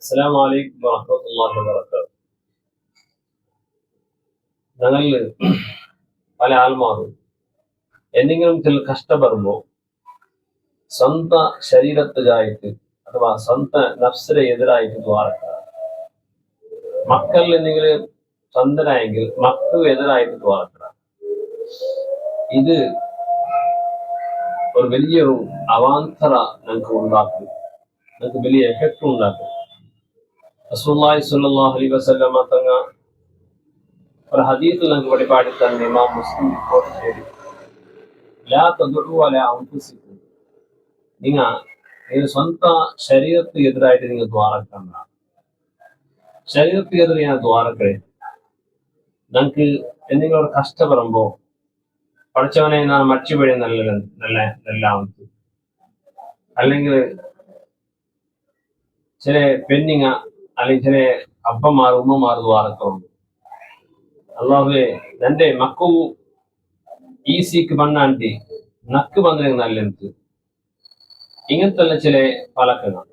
അസ്സലാമു അലൈക്കും വറഹ്മത്തുള്ളാഹി വബറകാതുഹു. ഞങ്ങളിൽ പല ആൾമാരും എന്തെങ്കിലും ചില കഷ്ടപ്പെടുമ്പോൾ സ്വന്തം ശരീരത്തിലായിട്ട് അഥവാ സ്വന്തം നഫ്സിനെ എതിരായിട്ട് ദ്വാരക്കുക. മക്കളിൽ എന്തെങ്കിലും സ്വന്തനായെങ്കിൽ മക്കൾക്ക് എതിരായിട്ട് ദ്വാരക്കുക. ഇത് ഒരു വലിയൊരു അവാന്തര ഞങ്ങൾക്ക് ഉണ്ടാക്കും, ഞങ്ങൾക്ക് വലിയ എഫക്റ്റ് ഉണ്ടാക്കും. റസൂലുള്ളാഹി സ്വല്ലല്ലാഹു അലൈഹി വസല്ലമ തങ്ങൾ ഒരു ഹദീസിൽ ഞങ്ങൾക്ക് പരിപാടി തന്നെ ഇമാം മുസ്ലിം റിപ്പോർട്ട് ചെയ്തു. ലാ തദുഉ അലാ അൻഫുസിക്കും, നിങ്ങൾ സ്വന്തം ശരീരത്തിന് എതിരായിട്ട് നിങ്ങൾ ദ്വാരക്കണ്ട. ശരീരത്തിനെതിരെ ഞാൻ ദ്വാരക്കേ. ഞങ്ങൾക്ക് എന്തെങ്കിലും കഷ്ടപ്പെടുമ്പോ പഠിച്ചവനെ ഞാൻ മറ്റുവഴി നല്ല നല്ല നെല്ലാമത്ത്, അല്ലെങ്കിൽ ചില പെണ്ണിങ്ങ അല്ലെങ്കിൽ ചില അപ്പന്മാർ ഉമ്മമാർ ദ്വാരക്കുണ്ട്. അല്ലാഹുവേ എന്റെ മക്കു ഈസിക്ക് ബണ്ണാണ്ടി നക്ക് ಬಂದ್ರೆ നല്ലെനിക്ക്. ഇങ്ങനത്തെ ചില പലക്കങ്ങൾ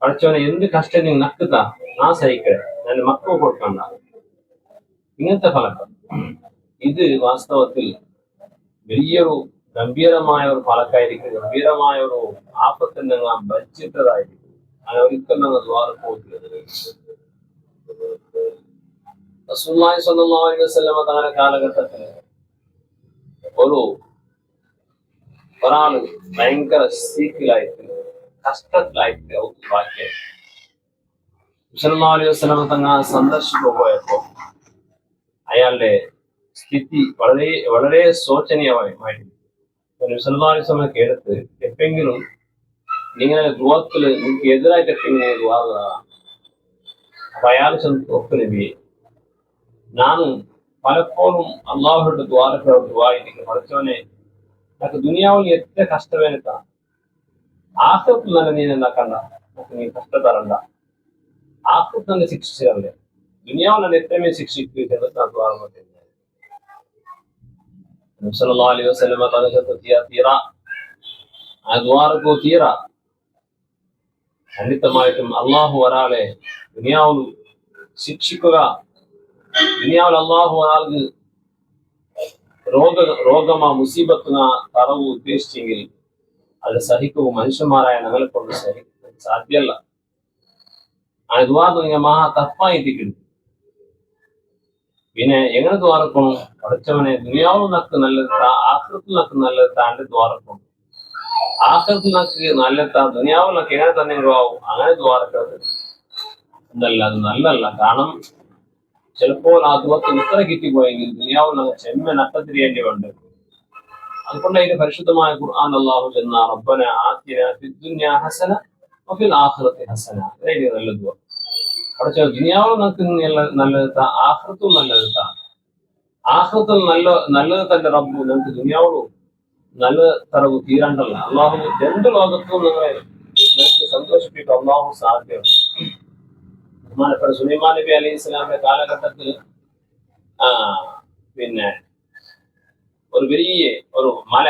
പഠിച്ചവനെ എന്ത് കഷ്ടം നിങ്ങൾ നക്കുതാ ഞാൻ സഹിക്കേ, എന്റെ മക്കൾക്ക് കൊടുക്കണ്ട. ഇങ്ങനത്തെ ഫലക്കം ഇത് വാസ്തവത്തിൽ വലിയൊരു ഗംഭീരമായ ഒരു ഫലക്കായിരിക്കും, ഗംഭീരമായ ഒരു ആപത്തിൽ നാം ബച്ചിട്ടതായിരിക്കും. അങ്ങനെ ഒരിക്കലും ഞങ്ങൾ ദ്വാരപ്പോകരുത്. റസൂലുള്ളാഹി സ്വല്ലല്ലാഹു അലൈഹി വസല്ലമ തങ്ങളുടെ കാലഘട്ടത്തിൽ ഒരാള് ഭയങ്കര സീക്കിലായിട്ട് കഷ്ടത്തിലായിട്ട് ബാക്കിയ സല്ലല്ലാഹു അലൈഹി വസല്ലമ തങ്ങൾ സന്ദർശിക്കാൻ പോയപ്പോ അയാളുടെ സ്ഥിതി വളരെ വളരെ ശോചനീയമായിരുന്നു. സല്ലല്ലാഹു അലൈഹി വസല്ലമ കേട്ടത് എപ്പെങ്കിലും നിങ്ങളുടെ ദുആത്തിൽ നിങ്ങൾക്ക് എതിരായിട്ട് എപ്പെങ്കിലും ദുആ. അപ്പൊ അയാൾ ചെന്ന് നബിയെ, ನಾನು പലപ്പോഴും അള്ളാഹുയുടെ ദ്വാരക്ക് പഠിച്ചവനെ నాకు దునియావులు ఎత్త కష్టమేనట, ఆఖిరత్ నన్ను నేను నాకన్నా నాకు నీ కష్ట తరండా, ఆఖిరత్ నన్ను శిక్షించగలే, దునియావు నన్ను ఎత్తమే శిక్షించలేదు నా ద్వారం. സല്ലല്ലാഹു അലൈഹി വസല്ലം തീരാ ആ ദ്വാരക്കോ തീരാ. ഖണ്ഡിതമായിട്ടും അള്ളാഹു ഒരാളെ ദുനിയാവിൽ ശിക്ഷിക്കുക, ദുനിയാവിൽ അള്ളാഹു ഒരാൾക്ക് രോഗമാ മുസീബത്തിന തറവ് ഉദ്ദേശിച്ചെങ്കിൽ അത് സഹിക്കവും മനുഷ്യന്മാരായ ഞങ്ങളെ കൊണ്ട് സഹിക്കാൻ സാധ്യമല്ല. ആ ദ്വാര നിങ്ങൾ മഹാ തപ്പായിട്ട് കിട്ടും. പിന്നെ എങ്ങനെ ദ്വാരക്കണം? പഠിച്ചവനെ ദുനിയാവും നക്ക് നല്ലതാ, ആഖിറത്തിൽ നക്ക് നല്ലതാണ്ട് ദ്വാരക്കണം. ആഖിറത്തിൽ നക്ക് നല്ലതാ, ദുനിയാവിൽ നക്ക് എങ്ങനെ തന്നെ ആവും അങ്ങനെ ദ്വാരക്കത് എന്നല്ല, അത് നല്ലല്ല. കാരണം ചിലപ്പോൾ ആ ദുഃഖത്തിന് ഉത്തരം കിട്ടിപ്പോയെങ്കിൽ ദുനിയാവിൽ നമ്മൾ ചെമ്മ നട്ടത്തിരിയേണ്ടി ഉണ്ട്. അതുകൊണ്ട് അതിന്റെ പരിശുദ്ധമായ ഖുർആൻ അല്ലാഹു ചെന്ന റബ്ബന ആതിനാ ഫിദ്ദുനിയാ ഹസന വഫിൽ ആഖിറതി ഹസന, ഇതേ നല്ല ദുആ. അവിടെ ദുനിയാവിൽ നമുക്ക് നല്ലതാ, ആഖിറത്തും നല്ലതാ. ആഖിറത്തിൽ നല്ലത് തന്നെ റബ്ബു നമുക്ക് ദുനിയാവിലും നല്ല തറവ് തീരാണ്ടല്ല. അള്ളാഹു രണ്ട് ലോകത്തും നിങ്ങൾക്ക് സന്തോഷിപ്പിക്കും അള്ളാഹു സാധ്യത. ബഹുമാനപ്പെട്ട സുലൈമാൻ നബി അലൈഹി ഇസ്ലാമിന്റെ കാലഘട്ടത്തിൽ പിന്നെ ഒരു വലിയ ഒരു മല,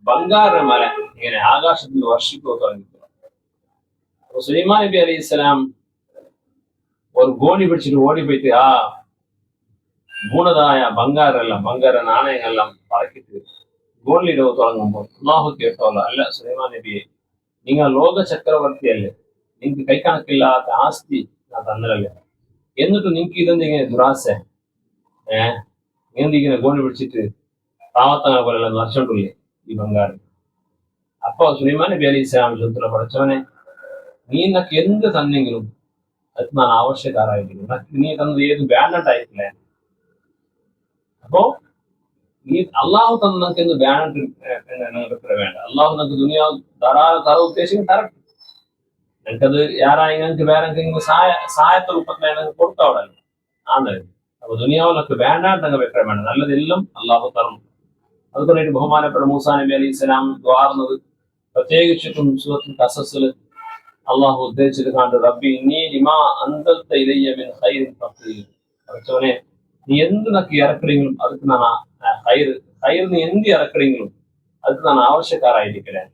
ബംഗാര മല ഇങ്ങനെ ആകാശത്തിൽ വർഷിക്കുക തുടങ്ങി. സുലൈമാൻ നബി അലൈഹി ഇസ്ലാം ഒരു ഗോണി പിടിച്ചിട്ട് ഓടിപ്പോയിട്ട് ആ ഗുണതായ ബംഗാര നാണയങ്ങളെല്ലാം പറക്കിട്ട് ഗോണിലിടവ് തുടങ്ങുമ്പോൾ അള്ളാഹു കേട്ടോല്ല, അല്ല സുലൈമാൻ നബിയെ, നിങ്ങൾ ലോക ചക്രവർത്തിയല്ലേ, നിങ്ങൾക്ക് കൈക്കണക്കില്ലാത്ത ആസ്തി ഞാൻ തന്നതല്ലേ, എന്നിട്ട് നിങ്ങൾക്ക് ഇതെന്തിങ്ങനെ ദുരാശ, ഇങ്ങനെ ഗോണി പിടിച്ചിട്ട് പാവത്തങ്ങളെ പോലെല്ലാം നശിച്ചിട്ടില്ലേ ഈ ബംഗാറ്. അപ്പൊ സുലൈമാൻ നബി അലൈഹി ഇസ്ലാം ചോദിച്ചുള്ള, പഠിച്ചവനെ നീ എന്നൊക്കെ എന്ത് തന്നെങ്കിലും അത് ഞാൻ ആവശ്യക്കാരായിരിക്കും, നീ തന്നത് ഏത് ബാനട്ടായിട്ടില്ലേ. അപ്പോ ഈ അള്ളാഹു തന്ന നമുക്ക് എന്ത് ബാനട്ട് ഞങ്ങൾക്ക് വേണ്ട. അള്ളാഹു നമുക്ക് ദുനിയാവ് ധാരാളം തറ ഉദ്ദേശിക്കും തരട്ടെ. ഞങ്ങൾക്കത് യാരായി ഞങ്ങൾക്ക് വേറെ എന്തെങ്കിലും സഹായത്തെ രൂപത്തിലാണ് കൊടുത്തവിടെ ആണ്. അപ്പൊ ദുനിയാവിലൊക്കെ വേണ്ടാണ്ട് ഞങ്ങൾ വെക്കാൻ വേണ്ട, നല്ലതെല്ലാം അള്ളാഹു തരണം. അതുകൊണ്ടായിട്ട് ബഹുമാനപ്പെട്ട മൂസാ നബി അലൈഹി സ്വലാം ദ്വാർന്നത് പ്രത്യേകിച്ചിട്ടും സൂറത്തുൽ ഖസസിൽ അള്ളാഹു ഉദ്ദേശിച്ചിട്ട് കണ്ട്, റബ്ബി നീ ലിമാ അൻസൽത ഇലയ്യ മിൻ ഖൈറിൻ ഫഖീർ, പഠിച്ചവനെ നീ എന്ത് നക്ക് ഇറക്കണെങ്കിലും அதுக்கு நான் ഹൈർ നീ എന്ത് ഇറക്കണെങ്കിലും அதுக்கு நான் ആവശ്യക്കാരായിരിக்கிறேன்,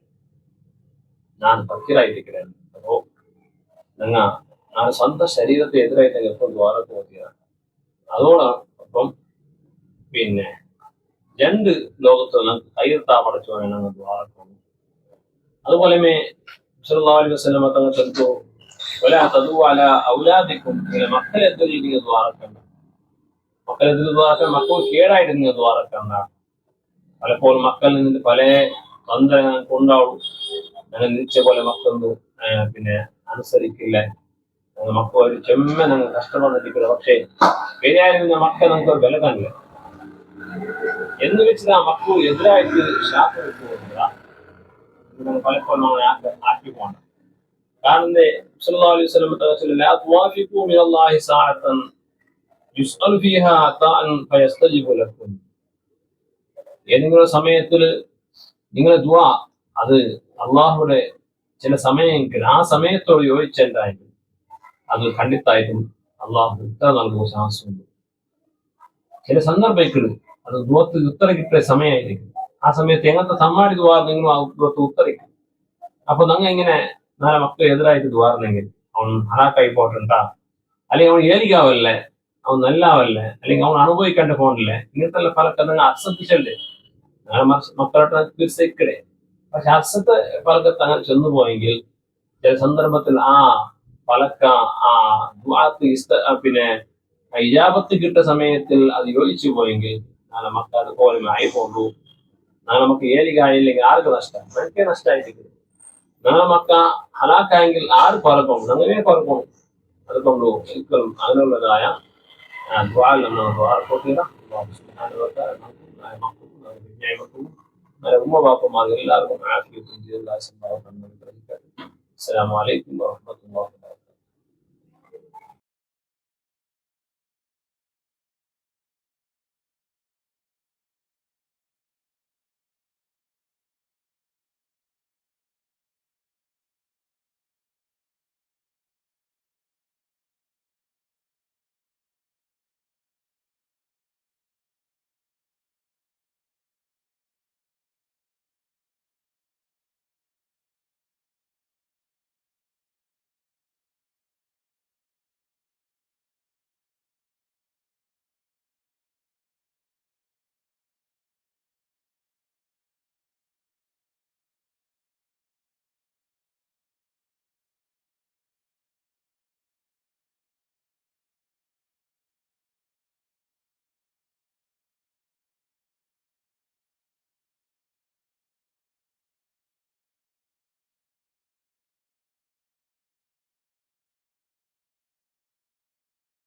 ഞാൻ ഫക്കീറായിരിக்கிறேன். അപ്പോ നിങ്ങൾ ആ സ്വന്തം ശരീരത്തെ എതിരായിട്ട് എപ്പോൾ ദ്വാരക്ക് നോക്കിയതാണ്. അതോടൊപ്പം പിന്നെ രണ്ട് ലോകത്തുള്ള കയ്യെത്താ പഠിച്ചവനെ ഞങ്ങൾ ദ്വാരക്ക്. അതുപോലെ സല്ലല്ലാഹു അലൈഹി വസല്ലം തങ്ങൾ ചൊല്ലുന്നു, വലാ തദൂ അലാ ഔലാദിക്കും, നിങ്ങളുടെ മക്കളെതിരെ നിങ്ങൾ ദ്വാരക്കണ്ട. മക്കളെതിരെ ദ്വാരക്കാൻ മക്കൾ കേടായിട്ട് നിങ്ങൾ ദ്വാരക്കണ്ട. പലപ്പോഴും മക്കളിൽ നിന്ന് പല തൊന്തര ഞങ്ങൾക്ക് ഉണ്ടാവും. ഞങ്ങൾ നിശ്ചയ പോലെ മക്കളൊന്നും പിന്നെ അനുസരിക്കില്ല. മക്കൾ ഒരു ചെമ്മ ഞങ്ങൾ കഷ്ടപ്പെട്ടിരിക്കില്ല. പക്ഷേ പെരിയായിരുന്ന മക്കൾ നമുക്ക് ഒരു വില കാണില്ല എന്ന് വെച്ചിട്ട് ആ മക്കൾ എതിരായിട്ട് ശാസ്ത്രം വെക്കുന്നില്ല. പലപ്പോഴും നമ്മൾ ആക്കി പോകണം. കാരണം സല്ലല്ലാഹു അലൈഹി വസല്ലം തങ്ങൾ ലാ തുവാഫിഖു മിനല്ലാഹി സഅതൻ യുസ്അലു ഫീഹാ അതാഅൻ ഫയസ്തജിബു ലക്കും. ഏതെങ്കിലും സമയത്തിൽ നിങ്ങളെ ദുആ അത് അള്ളാഹുടെ ചില സമയമെങ്കിൽ ആ സമയത്തോട് യോജിച്ചുണ്ടായിരുന്നു അത് ഖണ്ഡിത്തായിട്ടും അള്ളാഹു ഉത്തരം നൽകുന്ന ചാൻസുണ്ട്. ചില സന്ദർഭത്തിൽ അത് ദുആക്ക് ഉത്തരം കിട്ടിയ സമയമായിരിക്കും. ആ സമയത്ത് എങ്ങനത്തെ സമ്മാടി ദുആ നിങ്ങൾ ആ ദുആക്ക് ഉത്തരിക്കും. അപ്പൊ നിങ്ങൾ ഇങ്ങനെ നാളെ മക്കൾ എതിരായിട്ട് ദുആർന്നെങ്കിൽ അവൻ ഹലാക്കായി പോട്ടുണ്ടാ, അല്ലെങ്കിൽ അവൻ ഏലിക്കാവല്ലേ, അവൻ നല്ലാവല്ലേ, അല്ലെങ്കിൽ അവൻ അനുഭവിക്കേണ്ട പോകണില്ലേ, ഇങ്ങനത്തെ പലക്കെ നിങ്ങൾ അക്സെപ്റ്റിച്ചല്ലേ നിങ്ങളെ മക്കളുടെ തീർച്ചയിക്കടേ. പക്ഷെ അക്സത്ത് പലക്കെ തങ്ങൾ ചെന്നു പോയെങ്കിൽ ചില സന്ദർഭത്തിൽ ആ പലക്ക ആ ദുആക്ക് പിന്നെ ഇജാബത്ത് കിട്ടിയ സമയത്തിൽ അത് യോജിച്ചു പോയെങ്കിൽ നാളെ മക്കൾ അതുപോലെ ആയി പോകുന്നു. നാളെ നമുക്ക് ഏലികായില്ലെങ്കിൽ ആർക്ക് നഷ്ടം? എനിക്കേ നഷ്ടമായിരിക്കും. നാളെ മക്ക ഹലാക്കായെങ്കിൽ ആര് കുറക്കും? അങ്ങനെ കുറക്കും. അതുകൊണ്ട് ഒരിക്കലും അതിനുള്ളതായ ദ്വാൽ നമ്മൾ ദ്വാരക്കൊട്ടില്ല. ഉമ്മ ബാപ്പമാർ എല്ലാവർക്കും ആഫിയത്തും ദീർഘായുസ്സും അസ്സലാമു അലൈക്കും വറഹ്മത്തുള്ളാഹി